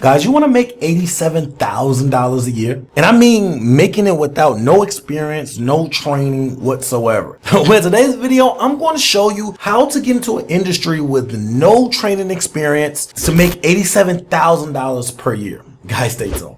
Guys, you want to make $87,000 a year? And I mean making it without no experience, no training whatsoever. Well, in today's video, I'm going to show you how to get into an industry with no training experience to make $87,000 per year. Guys, stay tuned.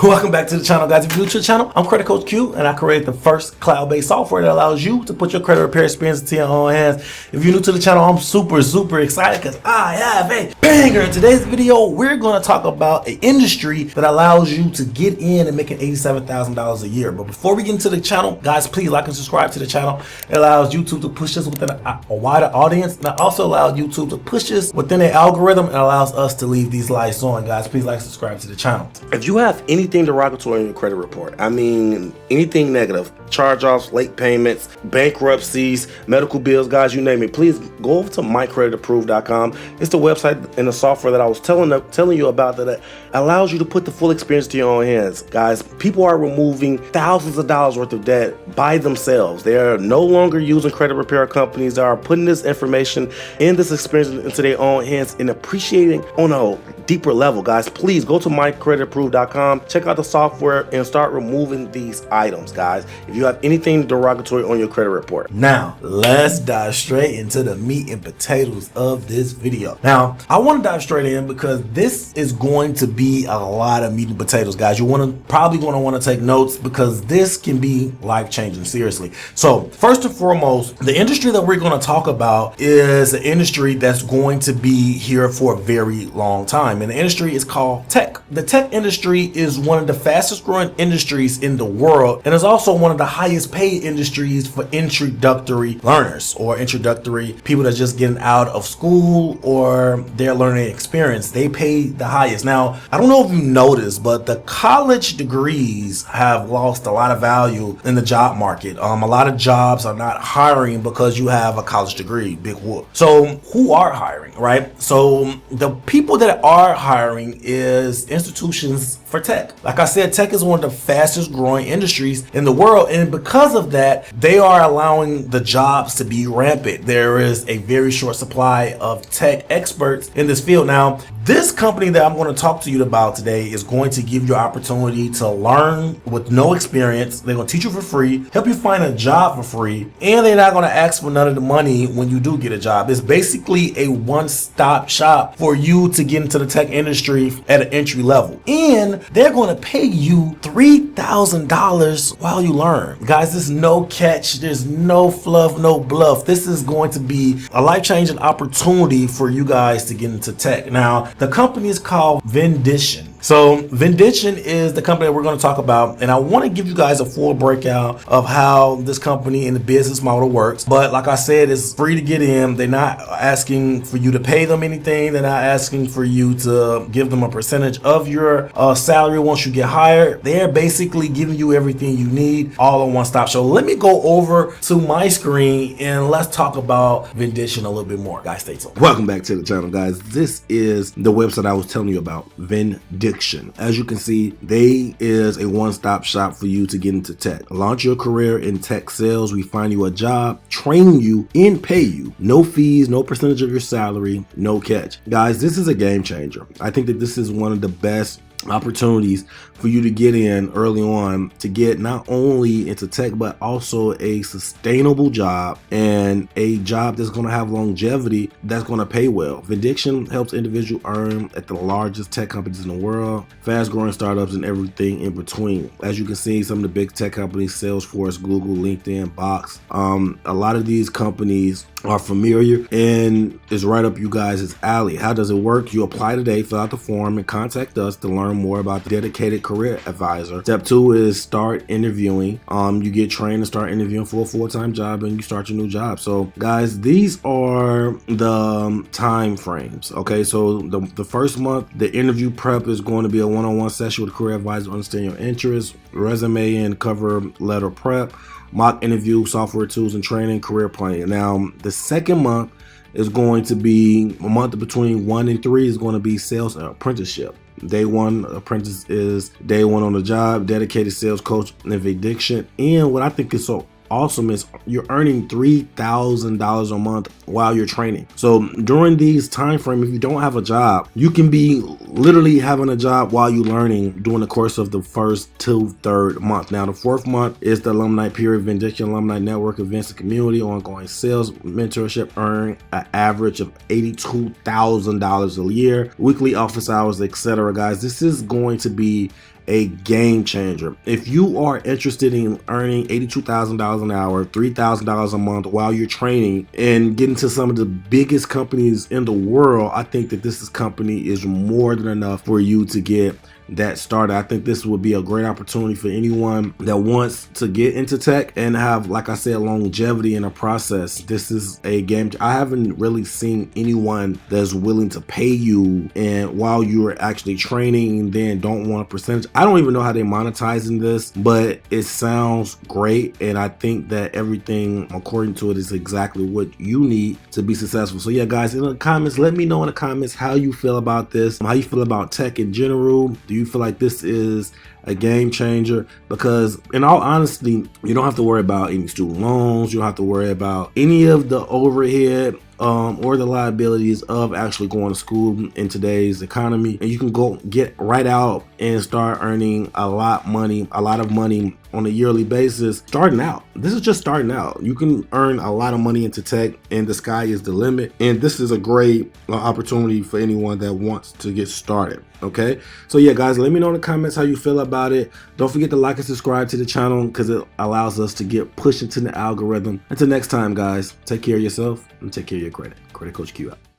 Welcome back to the channel, guys. If you're new to the channel, I'm Credit Coach Q, and I created the first cloud-based software that allows you to put your credit repair experience into your own hands. If you're new to the channel, I'm super excited because I have a banger. In today's video, we're going to talk about an industry that allows you to get in and making $87,000 a year. But before we get into the channel, guys, please like and subscribe to the channel. It allows YouTube to push us within a wider audience, and it also allows YouTube to push us within an algorithm and allows us to leave these lights on. Guys, please like and subscribe to the channel. If you have anything derogatory in your credit report, I mean anything negative, charge-offs, late payments, bankruptcies, medical bills, guys, you name it, please go over to mycreditapproved.com. It's the website and the software that I was telling you about that allows you to put the full experience to your own hands. Guys, people are removing thousands of dollars worth of debt by themselves. They are no longer using credit repair companies. They are putting this information and this experience into their own hands and appreciating on a deeper level. Guys, please go to mycreditapproved.com, check out the software and start removing these items. Guys, if you have anything derogatory on your credit report. Now let's dive straight into the meat and potatoes of this video. Now I want to dive straight in because this is going to be a lot of meat and potatoes, guys. You probably going to want to take notes because this can be life-changing, seriously. So first and foremost, the industry that we're going to talk about is an industry that's going to be here for a very long time, and the industry is called tech. The tech industry is one of the fastest growing industries in the world, and is also one of the highest paid industries for introductory learners or introductory people that just getting out of school or their learning experience. They pay the highest. Now, I don't know if you noticed, but the college degrees have lost a lot of value in the job market. A lot of jobs are not hiring because you have a college degree. Big whoop. So who are hiring, right? So the people that are hiring is institutions for tech. Like I said, tech is one of the fastest growing industries in the world, and because of that, they are allowing the jobs to be rampant. There is a very short supply of tech experts in this field. Now, this company that I'm going to talk to you about today is going to give you an opportunity to learn with no experience. They're going to teach you for free, help you find a job for free, and they're not going to ask for none of the money when you do get a job. It's basically a one-stop shop for you to get into the tech industry at an entry level, and they're going to pay you $3,000 while you learn. Guys, there's no catch, there's no fluff, no bluff. This is going to be a life-changing opportunity for you guys to get into tech. Now, the company is called Vendition. So Vendition is the company that we're going to talk about, and I want to give you guys a full breakout of how this company and the business model works. But like I said, it's free to get in. They're not asking for you to pay them anything. They're not asking for you to give them a percentage of your salary once you get hired. They're basically giving you everything you need all in one stop. So let me go over to my screen and let's talk about Vendition a little bit more. Guys, stay tuned. Welcome back to the channel, guys. This is the website I was telling you about, Vendition. As you can see, they is a one-stop shop for you to get into tech. Launch your career in tech sales. We find you a job, train you, and pay you. No fees, no percentage of your salary, no catch. Guys, this is a game changer. I think that this is one of the best opportunities for you to get in early on to get not only into tech but also a sustainable job and a job that's going to have longevity, that's going to pay well. Vendition helps individuals earn at the largest tech companies in the world, fast growing startups, and everything in between. As you can see, some of the big tech companies, Salesforce, Google, LinkedIn, Box, a lot of these companies are familiar and is right up you guys' alley. How does it work? You apply today, fill out the form, and contact us to learn more about the dedicated career advisor. Step 2 is start interviewing. You get trained to start interviewing for a full-time job and you start your new job. So guys, these are the time frames. Okay, so the first month, the interview prep is going to be a one-on-one session with a career advisor to understand your interests, resume and cover letter prep, mock interview, software tools and training, career planning. Now, the second month is going to be a month between 1 and 3 is going to be sales apprenticeship. Day 1 apprentice is day 1 on the job, dedicated sales coach and Vendition. And what I think is so awesome is you're earning $3,000 a month while you're training. So during these time frame, if you don't have a job, you can be literally having a job while you're learning during the course of the first to third month. Now the 4th month is the alumni period. Vendition Alumni Network events and community, ongoing sales mentorship, earn an average of $82,000 a year, weekly office hours, etc. Guys, this is going to be a game changer. If you are interested in earning $82,000 an hour, $3,000 a month while you're training and getting to some of the biggest companies in the world, I think that this company is more than enough for you to get that started. I think this would be a great opportunity for anyone that wants to get into tech and have, like I said, longevity in a process. This is a game. I haven't really seen anyone that's willing to pay you and while you're actually training and then don't want a percentage. I don't even know how they're monetizing this, but it sounds great. And I think that everything according to it is exactly what you need to be successful. So yeah, guys, in the comments, let me know in the comments how you feel about this, how you feel about tech in general. Do you feel like this is a game changer? Because in all honesty, you don't have to worry about any student loans. You don't have to worry about any of the overhead or the liabilities of actually going to school in today's economy. And you can go get right out and start earning a lot of money on a yearly basis starting out. This is just starting out. You can earn a lot of money into tech and the sky is the limit. And this is a great opportunity for anyone that wants to get started. Okay, so yeah, guys, let me know in the comments how you feel about it. Don't forget to like and subscribe to the channel because it allows us to get pushed into the algorithm. Until next time, guys, take care of yourself and take care of your credit. Credit Coach Q out.